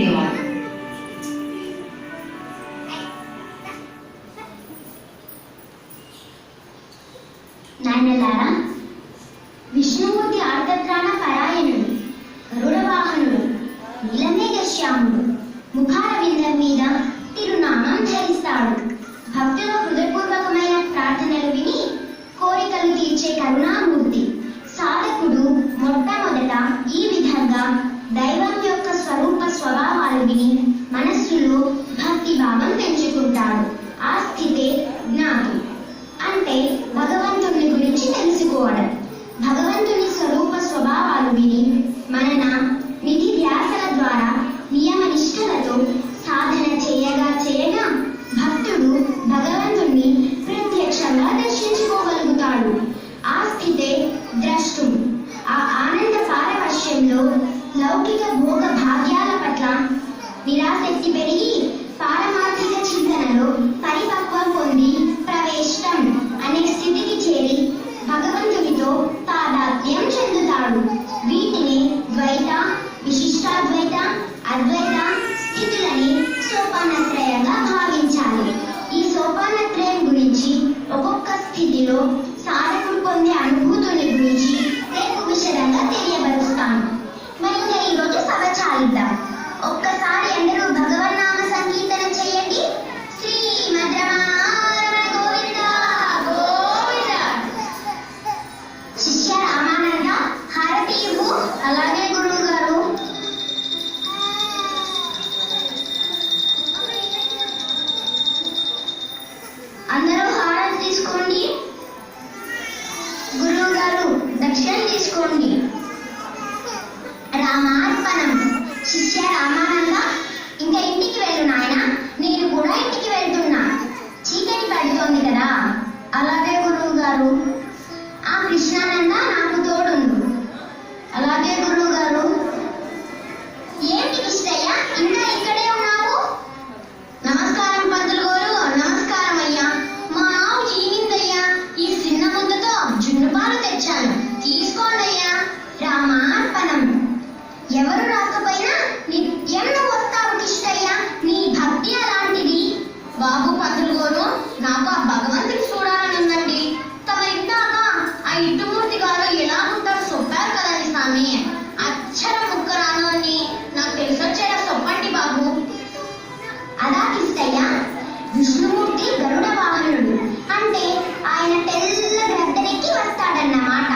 ఉండేవాడు. నాయనలారా, విష్ణుమూర్తి ఆర్తత్రాణ పరాయణుడు, గరుడ వాహనుడు, నీలమేఘశ్యాముడు, ముఖార విందం మీద తిరునామం ధరిస్తాడు. భక్తుల హృదయపూర్వకమైన ప్రార్థనలు విని కోరికలు తీర్చే కరుణామూర్తి. సాధకుడు మొట్టమొదట ఈ విధంగా దైవం యొక్క స్వరూప స్వభావాలు విని మనస్సులో భక్తి భావం పెంచుకుంటాడు. ఆ స్థితే జ్ఞాతి అంటే భగవంతుని గురించి తెలుసుకోవడం. భగవంతుని స్వరూప స్వభావాలు విని మనన నిధి ధ్యాసల ద్వారా నియమనిష్టలతో సాధన చేయగా భక్తుడు భగవంతుణ్ణి ప్రత్యక్షంగా దర్శించుకోగలుగుతాడు. ఆ స్థితే ద్రష్టు. ఆ ఆనంద పారవశ్యంలో లౌకిక భోగ భాగ్యాల పట్ల నిరాసక్తి పెరిగి పారమార్థిక చింతనలో పరిపక్వం పొంది ప్రవేశం అనే స్థితికి చేరి భగవంతునితో తాదాత్మ్యం చెందుతాడు. వీటిని ద్వైత, విశిష్టాద్వైత, అద్వైత స్థితులని సోపానత్రయంగా భావించాలి. ఈ సోపానత్రయం గురించి ఒక్కొక్క స్థితిలో సాధకుడు పొందే అనుభూతుని గురించి రేపు విషదంగా తెలియబరుస్తాను. మరి ఈరోజు సభ చాలిద్దాం. ఒక్కసారి అందరూ భగవన్నామ సంకీర్తన చేయండి. శ్రీమద్రమారమణ గోవింద గోవింద. శిష్య రామానంద హారతి ఇవ్వు. అలాగే గురువు గారు. అందరూ హారతి తీసుకోండి. గురువు గారు దక్షిణ తీసుకోండి. రామార్పణం. శిష్య రామానంద ఇంకా ఇంటికి వెళ్ళు నాయన. నేను కూడా ఇంటికి వెళ్తున్నా, చీకటి పడుతోంది కదా. అలాగే గురువు గారు. ఆ కృష్ణానంద నాకు తోడుండు. అలాగే గురువు గారు. ఏంటి కిష్టయ్య ఇంకా ఇక్కడే ఉన్నావు? నమస్కారం పంతులు గారు. నమస్కారం అయ్యా. మా ఆవు ఈనిందయ్యా. ఈ చిన్న ముద్దతో జున్ను పాలు తెచ్చాను, తీసుకోండి అయ్యా. రామార్పణం. ఎవరు రాకపోయినా నిత్యం నువ్వు వస్తావు కిష్టయ్య. నీ భక్తి అలాంటిది. బాబు పంతులు గారు, నాకు ఆ భగవంతుని చూడాలని ఉందండి. తమరిందాక ఆ ఇట్టుమూర్తి గారు ఎలా ఉంటారు చెప్పారు కదండి స్వామి. అక్షర ముక్కరాను అని నాకు తెలిసొచ్చేలా చెప్పండి బాబు. అదా కిష్టయ్య, విష్ణుమూర్తి గరుడ వాహనుడు అంటే ఆయన తెల్ల గద్దెనెక్కి వస్తాడన్నమాట.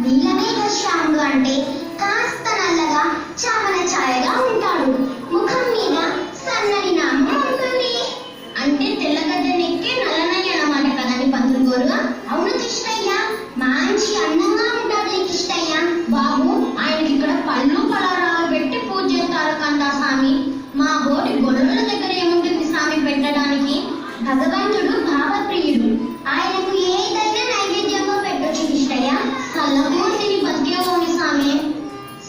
నీలమేఘశ్యాముడు అంటే కాస్త నల్లగా చామన ఛాయగా ఉంటాడు. ముఖం మీద సన్నని నామం ఉంటుంది. అంటే తెల్లగడ్డనెక్కి నల్లనయ్య అన్నమాట కదండి పంతులు గారు. అవును కిష్టయ్య, మంచి అందంగా ఉంటాడు కిష్టయ్య. బాబు ఆయనకి ఇక్కడ పళ్ళు పలారాలు పెట్టి పూజ చేస్తారు కందా స్వామి. మా బోటి గొడవల దగ్గర ఏముంటుంది స్వామి పెట్టడానికి? భగవంతుడు భావప్రియుడు. ఆయనకు ఏదైనా నైవేద్యంగా పెట్టొచ్చు కిష్టయ్య. కళ్ళమూర్తిని బతికేవోని స్వామి.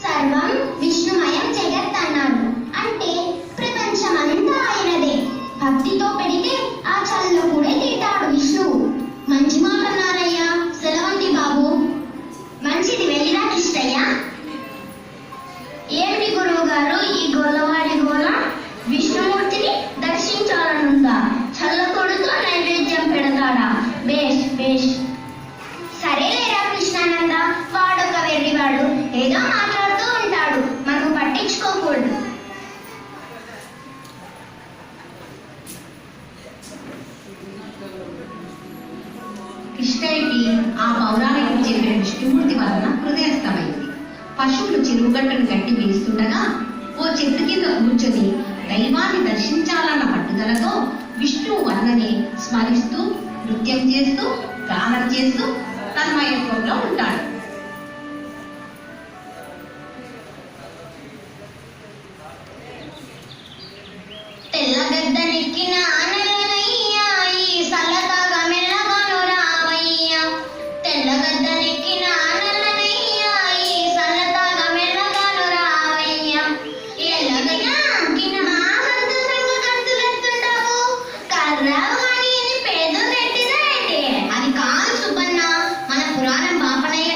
సర్వం విష్ణుమయం జగత్ అన్నాడు. అంటే ప్రపంచమంతా ఆయనదే. భక్తితో పెడితే ఆ చల్లో కూడా తీటాడు విష్ణువు. మంచి మాట అన్నారయ్యా. సెలవండి బాబు. మంచిది, వెళ్ళిరా కిష్టయ్య. ఏమిటి గురువు గారు ఈ గోలవాడి గోల? విష్ణుమూర్తిని దర్శించాలనుందా? చల్లకొడుతో నైవేద్యం పెడతాడా? బేష్ బేష్. సరేలేరా కృష్ణానంద, వాడొక వెర్రివాడు, ఏదో మాట్లాడుతూ ఉంటాడు, మనం పట్టించుకోకూడదు. కృష్ణయ్యకి ఆ పౌరాణికుడు చెప్పిన విష్ణుమూర్తి వలన హృదయస్థమైంది. పశువులు చెరువుగట్టును గట్టి వేస్తుండగా ఓ చెట్టు కింద కూర్చొని దైవాన్ని దర్శించాలన్న పట్టుదలతో విష్ణువు వర్ణని స్మరిస్తూ నృత్యం చేస్తూ గానం చేస్తూ తన్మయత్వంలో ఉంటాడు. తెల్లగద్దనెక్కిన ఆనలనయ్యా, ఈ సల్లగా మెల్లగాను రావయ్యా. తెల్లగద్దనెక్కిన ఆనలనయ్యా, ఈ సల్లగా మెల్లగాను రావయ్యా. ఎల్లగైనా కిన మాగంతు సంగతులెత్తుండవు కర్రవాణి పేద పెట్టిదా ఏంటి? అది కాదు సుబ్బన్న, మన పురాణం బాపనయ్య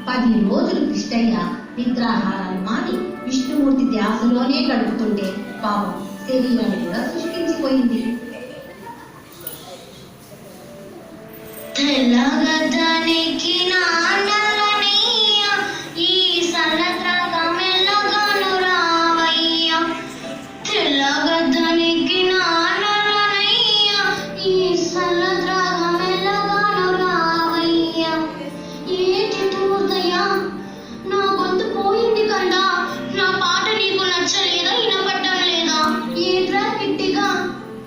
10 రోజులు కృష్ణయ్య నిద్రాహారాలు మాని విష్ణుమూర్తి ధ్యాసలోనే గడుపుతుంటే పాపం శరీరాన్ని కూడా సృష్టించిపోయింది. తెల్లగదానికి నాన్నలనయ్య ఈ సలత్రక మెల్లగాను రావయ్య. తెల్లగదానికి నాన్నలనయ్య ఈ సలత్రక మెల్లగాను రావయ్య. ఏంటి తూర్దయ్య, నా గొంతు పోయింది కదా, నా పాట నీకు నచ్చలేదా, వినపడటం లేదా? ఏట్రా కిట్టిగా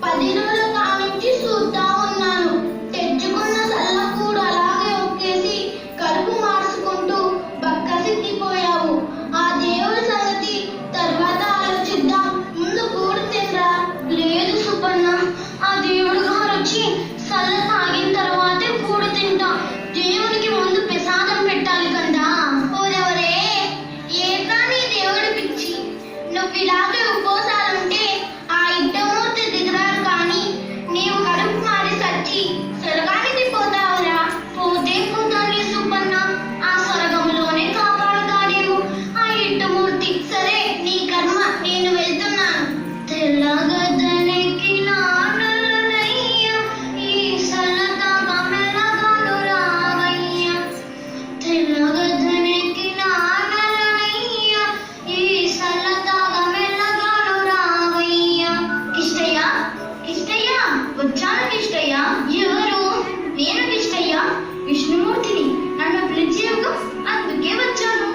10 రోజుల కానించి చూస్తా ఉన్నాను. తెచ్చుకున్న సల్ల కూడా అలాగే ఒక్కేసి కడుపు మార్చుకుంటూ బక్కసిక్కిపోయావు. ఆ దేవుడి సంగతి తర్వాత ఆలోచిద్దాం, ముందు కూడు తినరా. లేదు సుపన్న, ఆ దేవుడు గారు వచ్చి సల్ల తాగిన తర్వాతే కూడు తింటా. దేవుడికి ముందు ప్రసాదం పెట్టాలి కదా. ఓరెవరే, ఏకా నీ దేవుడి పిచ్చి. నువ్వు ఇలాగే ఉపవాసాలుంటే ఆ ఇద్దమూర్తి దిగరారు కానీ నీవు కడుపు మారి సచ్చి స్వర్గానికి పోతావురా. పోతే పోతానే సుపన్న, ఆ స్వర్గంలోనే కాపాడుతాడేమో ఆ ఇట్టమూర్తి. సరే నీ కర్మ, నేను వెళ్తున్నాను. తెల్లగద్దెనెక్కిన నల్లనయ్య ఈ సల్లతాక మెల్లగాను రావయ్య. తెల్లగద్దెనెక్కిన నల్లనయ్య ఈ సల్లతాక మెల్లగాను రావయ్య. కిష్టయ్య, కిష్టయ్య, వచ్చాను కిష్టయ్య. ఎవరు? నేను కిష్టయ్య, విష్ణుమూర్తిని. నన్ను పిలిచేవుగా, అందుకే వచ్చాను.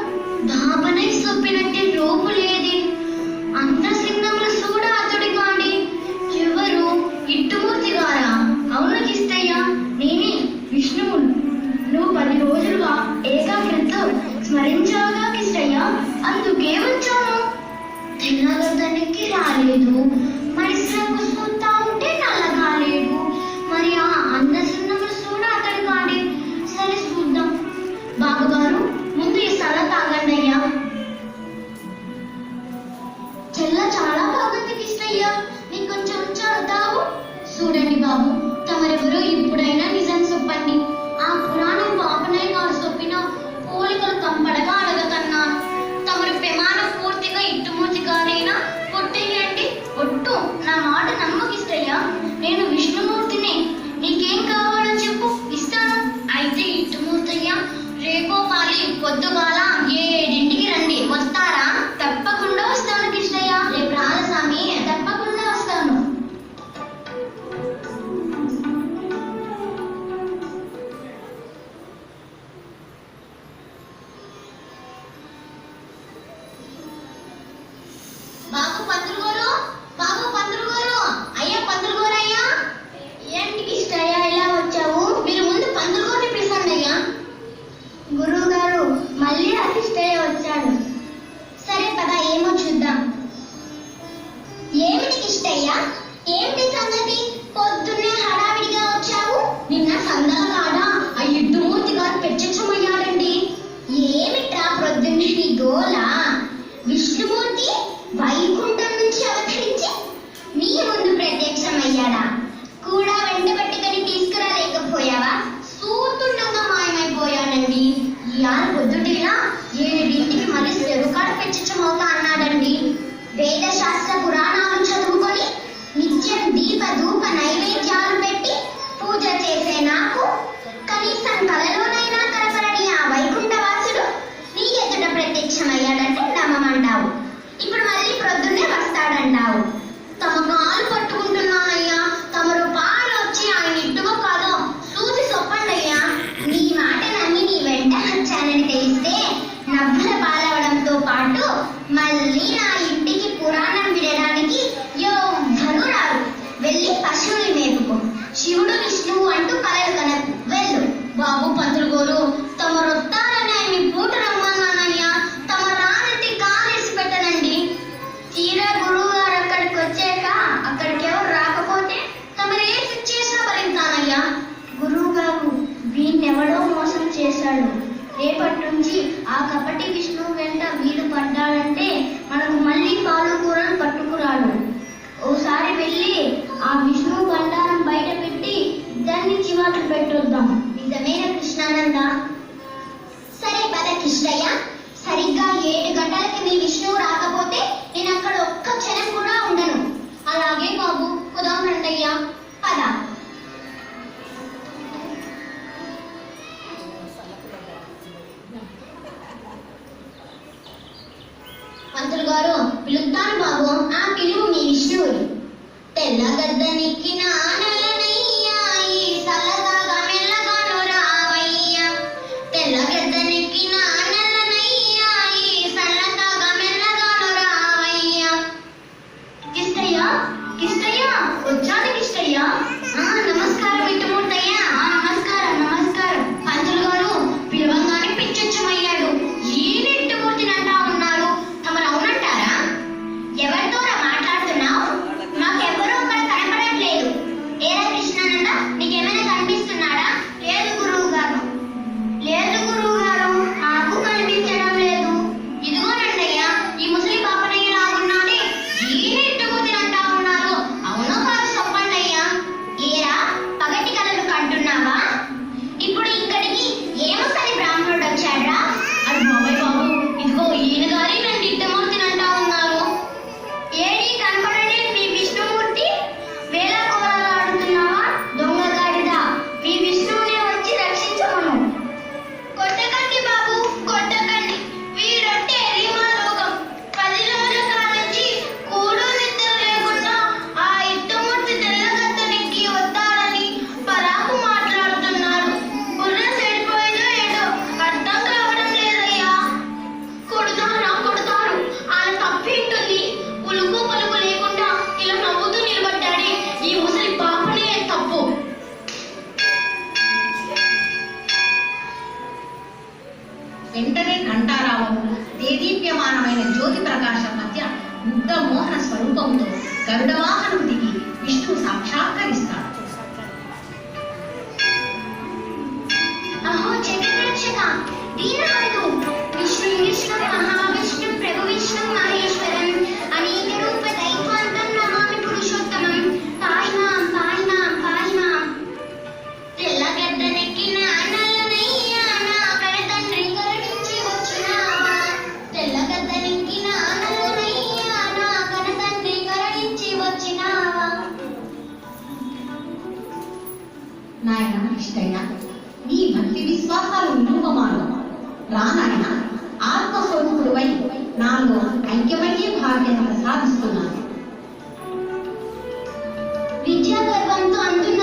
బాబనై సొప్పినట్టే రూపు లేది, అంతసింగముల సూడ అతడి కాడి. ఎవరు? ఇట్టుమూర్తి గారా? అవును కిష్టయ్య, నేనే విష్ణువును. నువ్వు 10 రోజులుగా ఏకాగ్రతతో స్మరించావుగా కిష్టయ్య, అందుకే వచ్చాను. తెల్లగద్దనికి రాలేదు, మరి శ్రకు చూస్తా ఉంటే నల్లగాలేడు. మరి ఆ అందసింగముల సూడ అతడి కాడి. సరే చూద్దాం. బాబుగారు, ముందు ఈ సల తాగండి అయ్యా. చెల్ల చాలా బాగుంది కిష్టయ్య, నీకు కొంచెం చదువుతావు. చూడండి బాబు, తమరెవరో ఇప్పుడైనా నిజం చెప్పండి. ఆ పురాణం బాబనయ్య గారు చెప్పిన పోలికలు కంపడగా అడగతన్నాను. తమరి ప్రమాణం పూర్తిగా ఇట్టుమూర్తి గారైనా కొట్టేయండి. ఒట్టు, నా మాట నమ్మకిష్టయ్య, నేను విష్ణుమూర్తిని. నీకేం కావాలో చెప్పు, ఇస్తాను. అయితే ఇట్టుమూర్తయ్య, రేపో పాలి పొద్దుగాల 7ంటికి రండి. వస్తారా? తప్పకుండా వస్తాను కిష్టయ్య. రేపు రాలస్వామి, తప్పకుండా వస్తాను. ఆ పిలువు మీ విష్ణువుని. తెల్ల గద్దనెక్కిన నల్లనయ్య ఈ సల్లగా మెల్లగాను రావయ్య. తెల్ల గద్దనెక్కిన నల్లనయ్య ఈ సల్లగా మెల్లగాను రావయ్య. కిష్టయ్య కిష్టయ్య వచ్చాను కిష్టయ్య. నమస్కారం విట్టుమూర్తయ్య. నమస్కారం నమస్కారం. పంతులు గారు పిలవంగానే పిచ్చొచ్చమయ్యాడు. ఈ నిట్టుమూర్తినంటా ఉన్నారు. తమరు అవునంటారా? ఎవరితో మాట్లాడుతున్నావు? మాకెవ్వరూ అక్కడ కనపడట్లేదు. ఏరా కృష్ణానంద, నీకేమైనా కనిపిస్తున్నాడా? లేదు గురువు గారు. లేదు గురువు గారు, నాకు కనిపించడం లేదు. ఇదిగోనండయ్యా, ఈ ముసలి పాపనయ్య లాగున్నాడే ఈ నిట్టుమూర్తినంటా ఉన్నారు. అవునో కాదు చెప్పండి అయ్యా. ఏరా పగటి కలలు కంటున్నావా? ఇప్పుడు ఇక్కడికి ఏ ముసలి బ్రాహ్మణుడు వచ్చాడ్రా? అది బాబాయ్ బాబు, ఇదిగో ఈయన గారి నన్ను నిట్టమూర్తినంటా ఉన్నారు. ఏడి కనపడండి మీ విష్ణుమూర్తి? వేళ కోరాలు ఆడుతున్నావా దొంగ గాడిద? మీ విష్ణువునే వచ్చి రక్షించమను. కొట్టకండి బాబు, కొట్టకండి. వీరంటే ఎరిమా రోగం. 10 రోజుల కానుంచి కూడు నిద్ర లేకుండా ఆ ఇట్టమూర్తి తెల్లగద్దెనెక్కి వస్తాడని పరాకు మాట్లాడుతున్నారు. బుర్ర చెడిపోయిందో ఏదో అర్థం కావడం లేదయ్యా. కొడతారు. ఆయన తప్పేంటుంది? ఉలుకు పలుకు లేకుండా ఇలా నవ్వుతూ నిలబడ్డాడే ఈ ముసలి పాపనే తప్పు. వెంటనే ఘంటారావం దేదీప్యమానమైన జ్యోతి ప్రకాశం మధ్య ముగ్ధ మోహన స్వరూపంతో గరుడ వాహనం దిగి విష్ణు సాక్షాత్కరిస్తాడు. అహో జగద్రక్షక దీనబంధు విష్ణు మహావిష్ణు ప్రభు విష్ణు మహేశ్వరం అనేక రూప దైవాంతం నమామి పురుషోత్తమం. పాయిమాం పాయిమాం పాయిమాం. తెల్ల గద్దనెక్కిన నల్లనయ్య నా కడతండ్రి కరుణించి వచ్చినావా? తెల్ల గద్దనెక్కిన నల్లనయ్య నా కడతండ్రి కరుణించి వచ్చినావా? నాయన ఇష్టయ్య, నీ భక్తి విశ్వాసాలు నిరూపమాను. రానాయన, ఆత్మస్వరూపుడువై నాలో ఐక్యమయ్యే భాగ్యం ప్రసాదిస్తున్నాను. విద్యా గర్వంతో అంటున్న